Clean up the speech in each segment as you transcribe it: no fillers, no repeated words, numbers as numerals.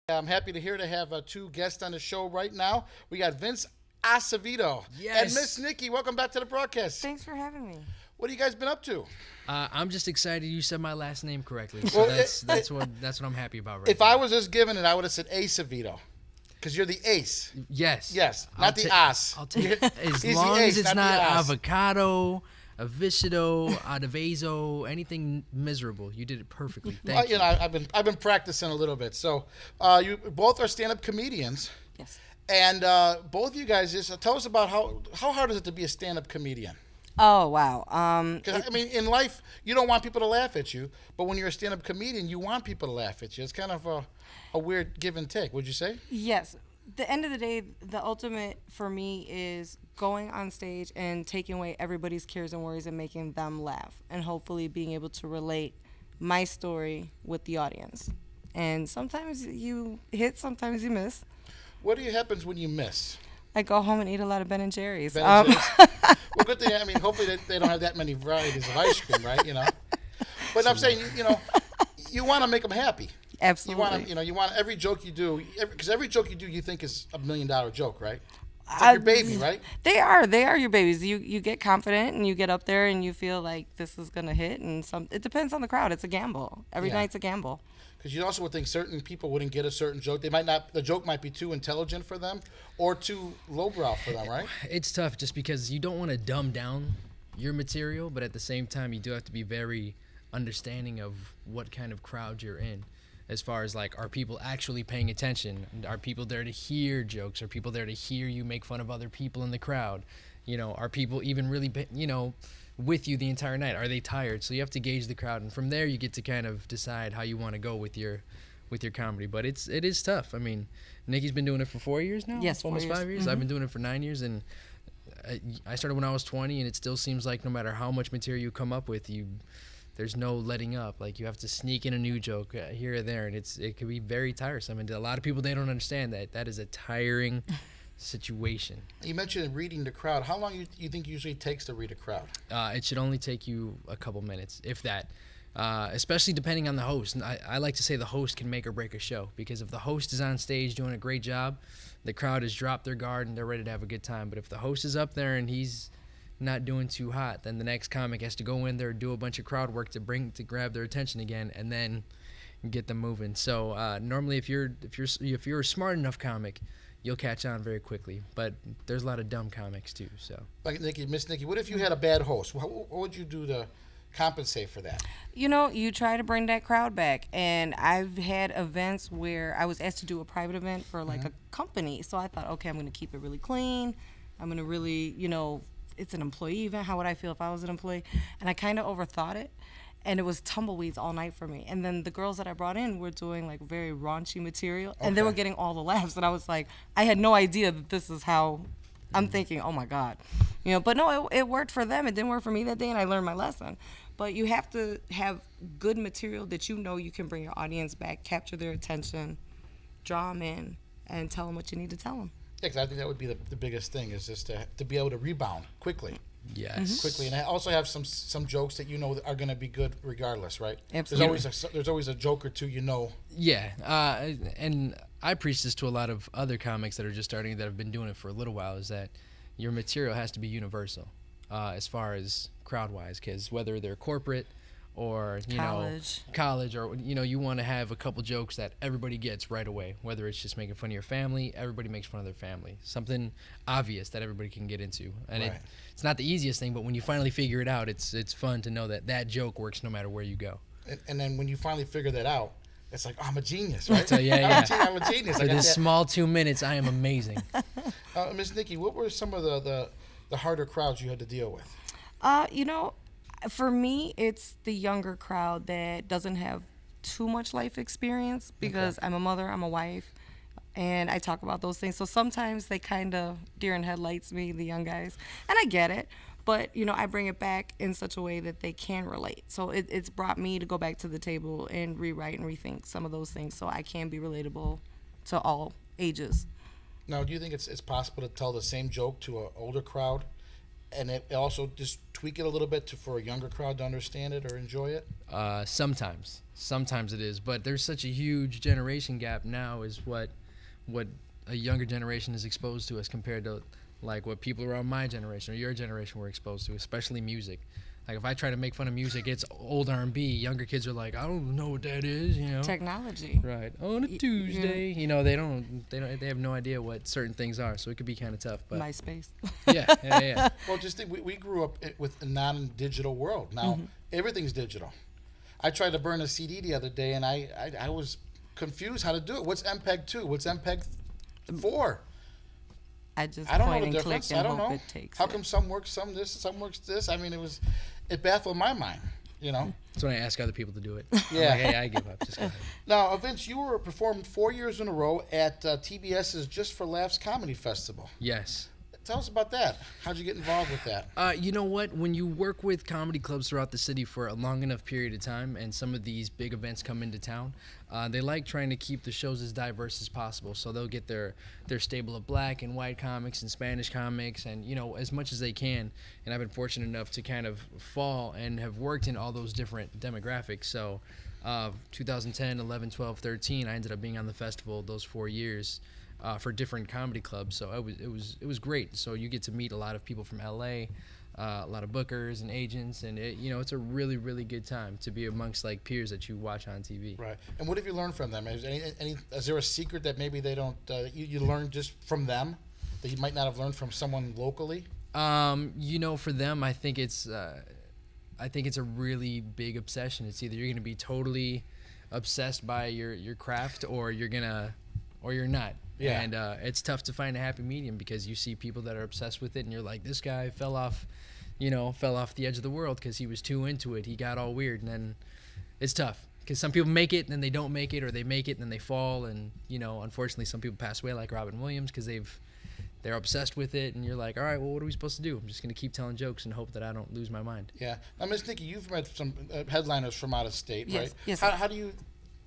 I'm happy to have two guests on the show right now. We got Vince Acevedo and Yes. Miss Nikki. Welcome back to the broadcast. Thanks for having me. What have you guys been up to? I'm just excited you said my last name correctly. So Well, that's what I'm happy about right If now. I was just given it, I would have said Acevedo. Because you're the ace. Yes. Yes, I'll not the ta- as. I'll take as He's long the as ace, it's not the not ass. avocado, avicado, adavezo, anything miserable. You did it perfectly. Thank you. I've been practicing a little bit. So, you both are stand-up comedians, Yes. and both of you guys just tell us about how hard is it to be a stand-up comedian? Oh wow. 'Cause, I mean, in life, you don't want people to laugh at you, but when you're a stand-up comedian, you want people to laugh at you. It's kind of a weird give and take. Would you say? Yes. The end of the day, the ultimate for me is going on stage and taking away everybody's cares and worries and making them laugh, and hopefully being able to relate my story with the audience. And sometimes you hit, sometimes you miss. What happens when you miss? I go home and eat a lot of Ben and Jerry's. Ben and Jerry's? Well, good thing. I mean, hopefully they don't have that many varieties of ice cream, right? But I'm saying, you want to make them happy. Absolutely. You want every joke you do, because every joke you do, you think is $1 million joke, right? It's like your baby, right? They are your babies. You get confident and you get up there and you feel like this is gonna hit, and it depends on the crowd. It's a gamble. Every Yeah. night's a gamble. Because you also would think certain people wouldn't get a certain joke. The joke might be too intelligent for them or too lowbrow for them, right? It's tough just because you don't want to dumb down your material, but at the same time, you do have to be very understanding of what kind of crowd you're in. As far as like, are people actually paying attention? Are people there to hear jokes? Are people there to hear you make fun of other people in the crowd? Are people even really, with you the entire night? Are they tired? So you have to gauge the crowd, and from there you get to kind of decide how you want to go with your comedy. But it is tough. I mean, Nikki's been doing it for 4 years now. Yes, 4 almost years. 5 years. I've been doing it for 9 years, and I started when I was 20, and it still seems like no matter how much material you come up with, there's no letting up. Like, you have to sneak in a new joke here or there, and it can be very tiresome. And a lot of people, they don't understand that is a tiring situation. You mentioned reading the crowd. How long you think usually takes to read a crowd? It should only take you a couple minutes, if that. Especially depending on the host. And I like to say the host can make or break a show, because if the host is on stage doing a great job, the crowd has dropped their guard and they're ready to have a good time. But if the host is up there and he's not doing too hot, then the next comic has to go in there, do a bunch of crowd work to grab their attention again, and then get them moving. So normally, if you're a smart enough comic, you'll catch on very quickly. But there's a lot of dumb comics too. So, Like Miss Nikki, what if you had a bad host? What would you do to compensate for that? You try to bring that crowd back. And I've had events where I was asked to do a private event for like a company. So I thought, okay, I'm going to keep it really clean. I'm going to really, it's an employee event. How would I feel if I was an employee? And I kind of overthought it. And it was tumbleweeds all night for me. And then the girls that I brought in were doing like very raunchy material. And they were getting all the laughs. And I was like, I had no idea that this is how I'm thinking, oh my God. But no, it worked for them. It didn't work for me that day, and I learned my lesson. But you have to have good material that you can bring your audience back, capture their attention, draw them in, and tell them what you need to tell them. Yeah, 'cause I think that would be the biggest thing, is just to be able to rebound quickly. yes. Quickly, and I also have some jokes that are going to be good regardless, right? Absolutely. There's always a joke or two, Yeah, and I preach this to a lot of other comics that are just starting, that have been doing it for a little while, is that your material has to be universal as far as crowd-wise, because whether they're corporate or college, or you want to have a couple jokes that everybody gets right away, whether it's just making fun of your family. Everybody makes fun of their family, something obvious that everybody can get into, and Right. it's not the easiest thing, but when you finally figure it out, it's fun to know that joke works no matter where you go. And then when you finally figure that out, it's like, oh, I'm a genius, right? So yeah. I'm a genius. For I got this that. small 2 minutes, I am amazing. Miss Nikki, what were some of the harder crowds you had to deal with? For me, it's the younger crowd that doesn't have too much life experience, because I'm a mother, I'm a wife, and I talk about those things. So sometimes they kind of deer in headlights me, the young guys, and I get it. But, I bring it back in such a way that they can relate. So it's brought me to go back to the table and rewrite and rethink some of those things so I can be relatable to all ages. Now, do you think it's possible to tell the same joke to an older crowd and it also just tweak it a little bit for a younger crowd to understand it or enjoy it? Sometimes it is, but there's such a huge generation gap now. Is what a younger generation is exposed to as compared to like what people around my generation or your generation were exposed to, especially music. Like if I try to make fun of music, it's old R&B. Younger kids are like, I don't know what that is, you know. Technology. Right. On a Tuesday, you know, they have no idea what certain things are, so it could be kind of tough. But MySpace. yeah. Well, just think, we grew up with a non-digital world. Now everything's digital. I tried to burn a CD the other day, and I was confused how to do it. What's MPEG 2? What's MPEG 4? I don't know point the and difference. click and I don't hope know. it takes How it. come some works, some this, some works this? I mean, it baffled my mind, you know. That's when I ask other people to do it. Yeah. I'm like, hey, I give up. Just go ahead. Now, Vince, you were performed 4 years in a row at TBS's Just for Laughs Comedy Festival. Yes. Tell us about that. How'd you get involved with that? You know what? When you work with comedy clubs throughout the city for a long enough period of time, and some of these big events come into town, they like trying to keep the shows as diverse as possible. So they'll get their stable of black and white comics and Spanish comics, and you know, as much as they can. And I've been fortunate enough to kind of fall and have worked in all those different demographics. So 2010, 11, 12, 13, I ended up being on the festival those 4 years. For different comedy clubs, so it was great. So you get to meet a lot of people from LA, a lot of bookers and agents, and it's a really, really good time to be amongst like peers that you watch on TV. Right. And what have you learned from them? Is there a secret that maybe they don't you learned just from them that you might not have learned from someone locally? For them, I think it's a really big obsession. It's either you're gonna be totally obsessed by your craft, or you're not. Yeah. And it's tough to find a happy medium, because you see people that are obsessed with it and you're like, this guy fell off the edge of the world because he was too into it. He got all weird, and then it's tough because some people make it and then they don't make it, or they make it and then they fall, and unfortunately some people pass away, like Robin Williams, because they're obsessed with it, and you're like, all right, well, what are we supposed to do? I'm just going to keep telling jokes and hope that I don't lose my mind. Yeah. Now, Miss Nikki, you've met some headliners from out of state, Yes. right? Yes. How do you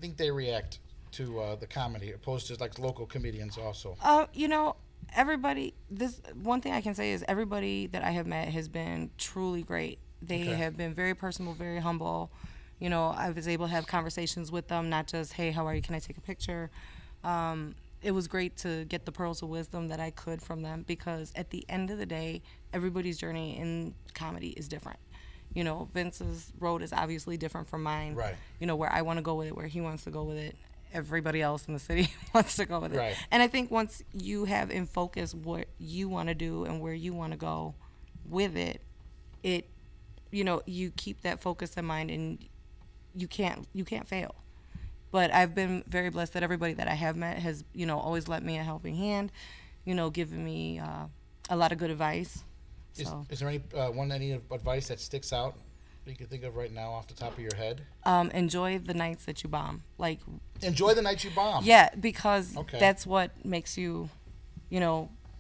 think they react to the comedy, opposed to like local comedians also? Everybody, this one thing I can say is everybody that I have met has been truly great. They have been very personable, very humble. I was able to have conversations with them, not just, hey, how are you? Can I take a picture? It was great to get the pearls of wisdom that I could from them, because at the end of the day, everybody's journey in comedy is different. Vince's road is obviously different from mine. Right. Where I want to go with it, where he wants to go with it. Everybody else in the city wants to go with it. Right. And I think once you have in focus what you want to do and where you want to go with it, you keep that focus in mind, and you can't fail. But I've been very blessed that everybody that I have met has, always lent me a helping hand, given me a lot of good advice. Is there any advice that sticks out that you can think of right now off the top of your head? Enjoy the nights that you bomb. Enjoy the nights you bomb. Yeah, because that's what makes you,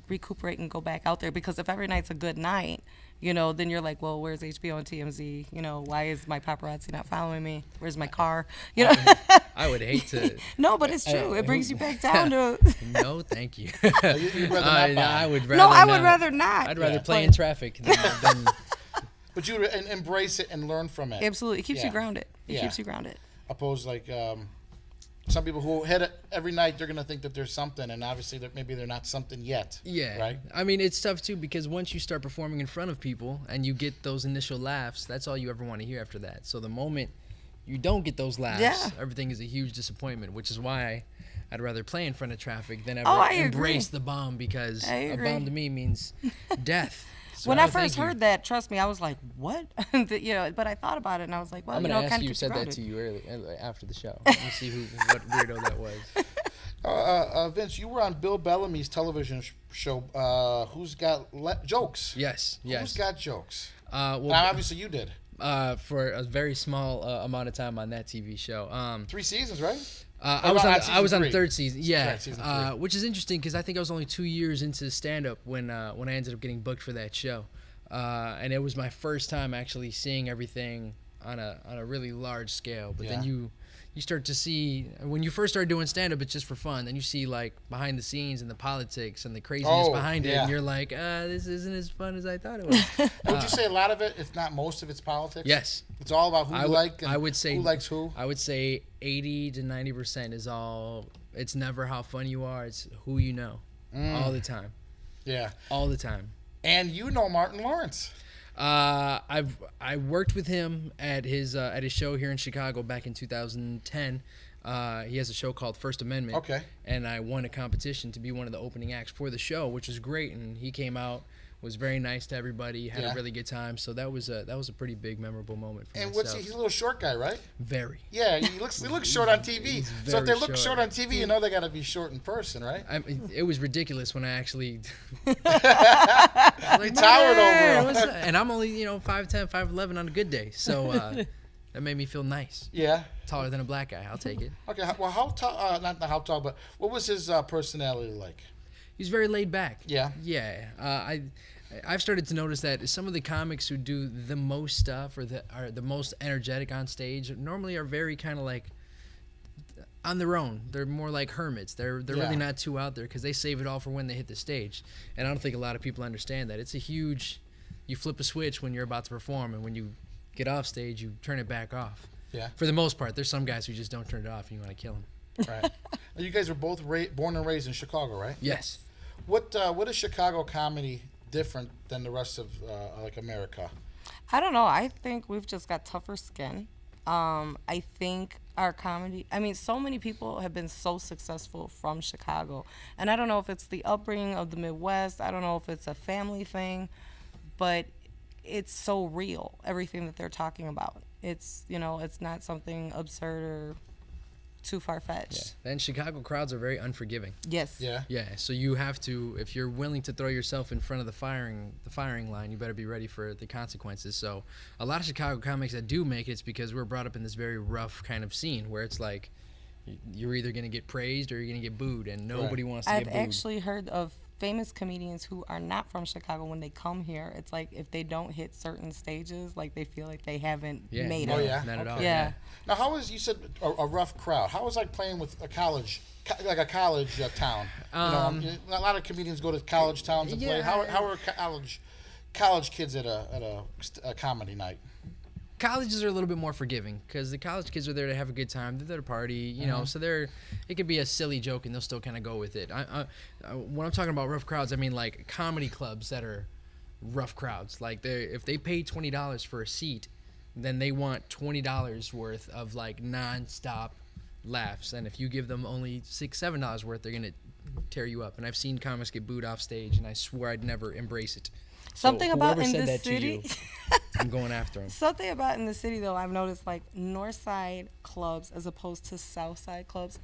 recuperate and go back out there. Because if every night's a good night, then you're like, well, where's HBO and TMZ? Why is my paparazzi not following me? Where's my car? I would hate to. No, but it's true. It brings you back down to. No, thank you. You'd rather not bomb. I would rather. No, I would not. rather not. I'd rather play in traffic than But you embrace it and learn from it. Absolutely. It keeps you grounded. It Yeah. keeps you grounded. Opposed like some people who hit it every night, they're going to think that there's something, and obviously maybe they're not something yet. Yeah. Right? I mean, it's tough, too, because once you start performing in front of people and you get those initial laughs, that's all you ever want to hear after that. So the moment you don't get those laughs, everything is a huge disappointment, which is why I'd rather play in front of traffic than ever embrace the bomb, because a bomb to me means death. So When I first heard that, trust me, I was like, what? But I thought about it, and I was like, well, I'm going to ask kind you of who said that grounded. to you early, after the show. Let me see what weirdo that was. Vince, you were on Bill Bellamy's television show, Who's Got Jokes? Yes. Who's Got Jokes? Well, Now, obviously you did. For a very small amount of time on that TV show. 3 seasons, right? I was on the third season. Yeah, Right, season 3. Which is interesting because I think I was only 2 years into stand-up when I ended up getting booked for that show, and it was my first time actually seeing everything on a really large scale. But then you you start to see when you first start doing stand-up, it's just for fun. Then you see like behind the scenes and the politics and the craziness behind it, and you're like, this isn't as fun as I thought it was. Would you say a lot of it, if not most of it's politics? Yes. It's all about who you like and I would say, who likes who? I would say 80 to 90% is all. It's never how fun you are. It's who you know all the time. Yeah. All the time. And you know Martin Lawrence. I worked with him at his show here in Chicago back in 2010. He has a show called First Amendment. Okay. And I won a competition to be one of the opening acts for the show, which was great. And he came out, was very nice to everybody, had a really good time. So that was a pretty big, memorable moment for myself. And he's a little short guy, right? Very. Yeah, he looks short on TV. So if they look short on TV, you know they got to be short in person, right? It was ridiculous when I actually like, towered over him. And I'm only 5'10", 5'11" on a good day. So that made me feel nice. Yeah. Taller than a black guy. I'll take it. Okay. Well, how tall? Not how tall, but what was his personality like? He's very laid back. Yeah. Yeah. I've started to notice that some of the comics who do the most stuff or are the most energetic on stage normally are very kind of like on their own. They're more like hermits. They're really not too out there because they save it all for when they hit the stage. And I don't think a lot of people understand that. It's a huge. You flip a switch when you're about to perform, and when you get off stage, you turn it back off. Yeah. For the most part, there's some guys who just don't turn it off, and you want to kill them. Right. You guys were both born and raised in Chicago, right? Yes. What is Chicago comedy different than the rest of like America? I don't know. I think we've just got tougher skin. I think our comedy, so many people have been so successful from Chicago. And I don't know if it's the upbringing of the Midwest. I don't know if it's a family thing. But it's so real, everything that they're talking about. It's, it's not something absurd or too far-fetched. Yeah. And Chicago crowds are very unforgiving. Yes. Yeah. Yeah, so you have to, if you're willing to throw yourself in front of the firing line, you better be ready for the consequences. So a lot of Chicago comics that do make it's because we're brought up in this very rough kind of scene where it's like you're either going to get praised or you're going to get booed, and nobody wants to get booed. I've actually heard of famous comedians who are not from Chicago. When they come here, it's like if they don't hit certain stages, like they feel like they haven't made it. Oh yeah, not at all. Yeah. Now, how was, you said a rough crowd? How was like playing with a college, like a college town? A lot of comedians go to college towns and play. How are college kids at a comedy night? Colleges are a little bit more forgiving because the college kids are there to have a good time. They're there to party, you know. So it could be a silly joke and they'll still kind of go with it. When I'm talking about rough crowds, I mean like comedy clubs that are rough crowds. Like if they pay $20 for a seat, then they want $20 worth of like nonstop laughs. And if you give them only $6-7 worth, they're gonna tear you up. And I've seen comics get booed off stage, and I swore I'd never embrace it. Something so about in said the that city. To you, I'm going after them. Something about in the city though, I've noticed like North Side clubs as opposed to South Side clubs.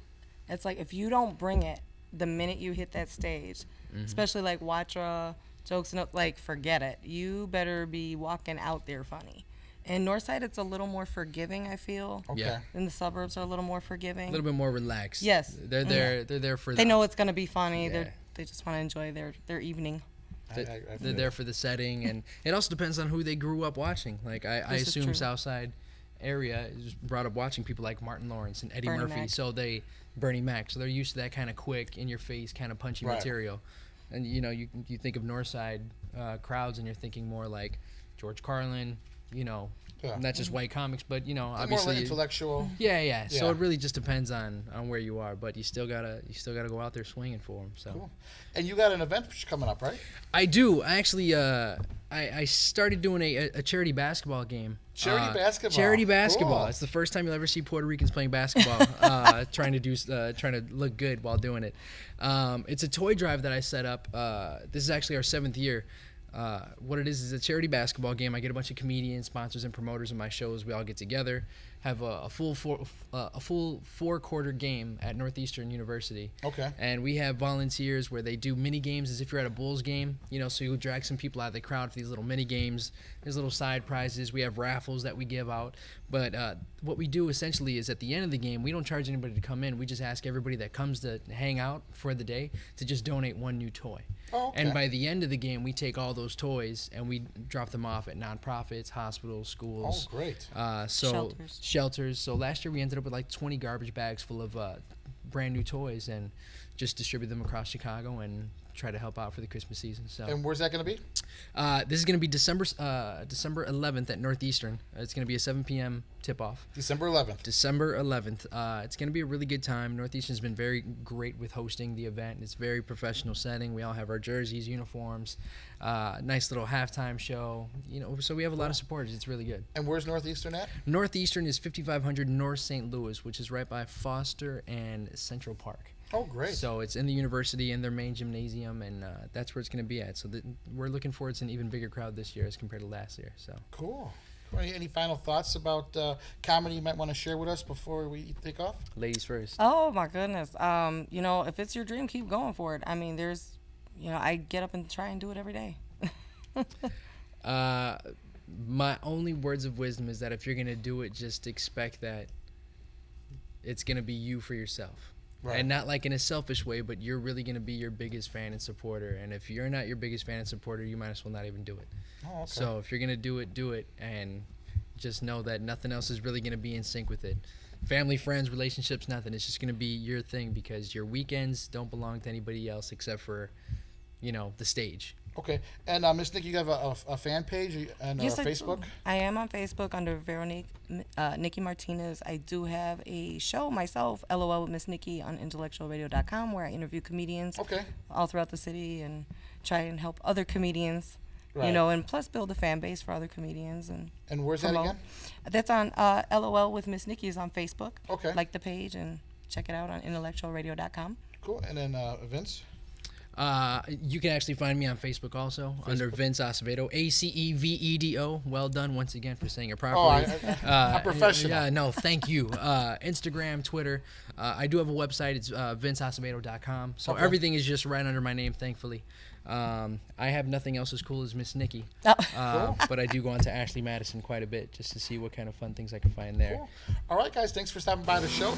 It's like if you don't bring it the minute you hit that stage, especially like Watra jokes and like forget it. You better be walking out there funny. In North Side, it's a little more forgiving, I feel. Okay. Yeah. And the suburbs are a little more forgiving. A little bit more relaxed. Yes. They're there. They're there for. They know it's gonna be funny. Yeah. They just want to enjoy their evening. They're there for the setting, and it also depends on who they grew up watching. Like I assume Southside area is brought up watching people like Martin Lawrence and Eddie Bernie Murphy. Mac. Bernie Mac. So they're used to that kind of quick, in your face, kind of punchy material. And you know, you think of Northside crowds, and you're thinking more like George Carlin. You know, not just white comics, but you know, obviously more intellectual. Yeah. So it really just depends on where you are, but you still gotta go out there swinging for them. So. Cool. And you got an event coming up, right? I do. I actually I started doing a charity basketball game. Charity basketball. Charity basketball. Cool. It's the first time you'll ever see Puerto Ricans playing basketball. trying to look good while doing it. It's a toy drive that I set up. This is actually our 7th year. What it is a charity basketball game. I get a bunch of comedians, sponsors, and promoters of my shows. We all get together, have a full 4-quarter game at Northeastern University. Okay. And we have volunteers where they do mini games as if you're at a Bulls game. You know, so you'll drag some people out of the crowd for these little mini games. There's little side prizes. We have raffles that we give out. But what we do essentially is at the end of the game, we don't charge anybody to come in. We just ask everybody that comes to hang out for the day to just donate one new toy. Oh, okay. And by the end of the game, we take all those toys and we drop them off at nonprofits, hospitals, schools. Oh, great. Shelters. shelters. So last year we ended up with like 20 garbage bags full of brand new toys and just distribute them across Chicago and try to help out for the Christmas season. So. And where's that going to be? This is going to be December 11th at Northeastern. It's going to be a 7 p.m. tip-off. December 11th. December 11th. It's going to be a really good time. Northeastern's been very great with hosting the event. It's a very professional setting. We all have our jerseys, uniforms, nice little halftime show. So we have a lot of supporters. It's really good. And where's Northeastern at? Northeastern is 5500 North St. Louis, which is right by Foster and Central Park. Oh, great. So it's in the university, in their main gymnasium, and that's where it's going to be at. So we're looking forward to an even bigger crowd this year as compared to last year. So Cool. Any final thoughts about comedy you might want to share with us before we take off? Ladies first. Oh my goodness. If it's your dream, keep going for it. I mean, I get up and try and do it every day. My only words of wisdom is that if you're going to do it, just expect that it's going to be you for yourself. Right. And not like in a selfish way, but you're really going to be your biggest fan and supporter. And if you're not your biggest fan and supporter, you might as well not even do it. Oh, okay. So if you're going to do it, and just know that nothing else is really going to be in sync with it. Family, friends, relationships, nothing. It's just going to be your thing because your weekends don't belong to anybody else except for, the stage. Okay. And Miss Nikki, you have a fan page and Yes, Facebook? I am on Facebook under Veronique Nikki Martinez. I do have a show myself, LOL with Miss Nikki, on intellectualradio.com, where I interview comedians all throughout the city and try and help other comedians, and plus build a fan base for other comedians. And where's that again? That's on LOL with Miss Nikki is on Facebook. Okay. Like the page and check it out on intellectualradio.com. Cool. And then Vince? You can actually find me on Facebook also under Vince Acevedo, Acevedo. Well done once again for saying it properly. I'm professional. Yeah, no, thank you. Instagram, Twitter. I do have a website. It's vinceacevedo.com. So everything is just right under my name, thankfully. I have nothing else as cool as Miss Nikki, but I do go on to Ashley Madison quite a bit just to see what kind of fun things I can find there. Cool. All right, guys, thanks for stopping by the show.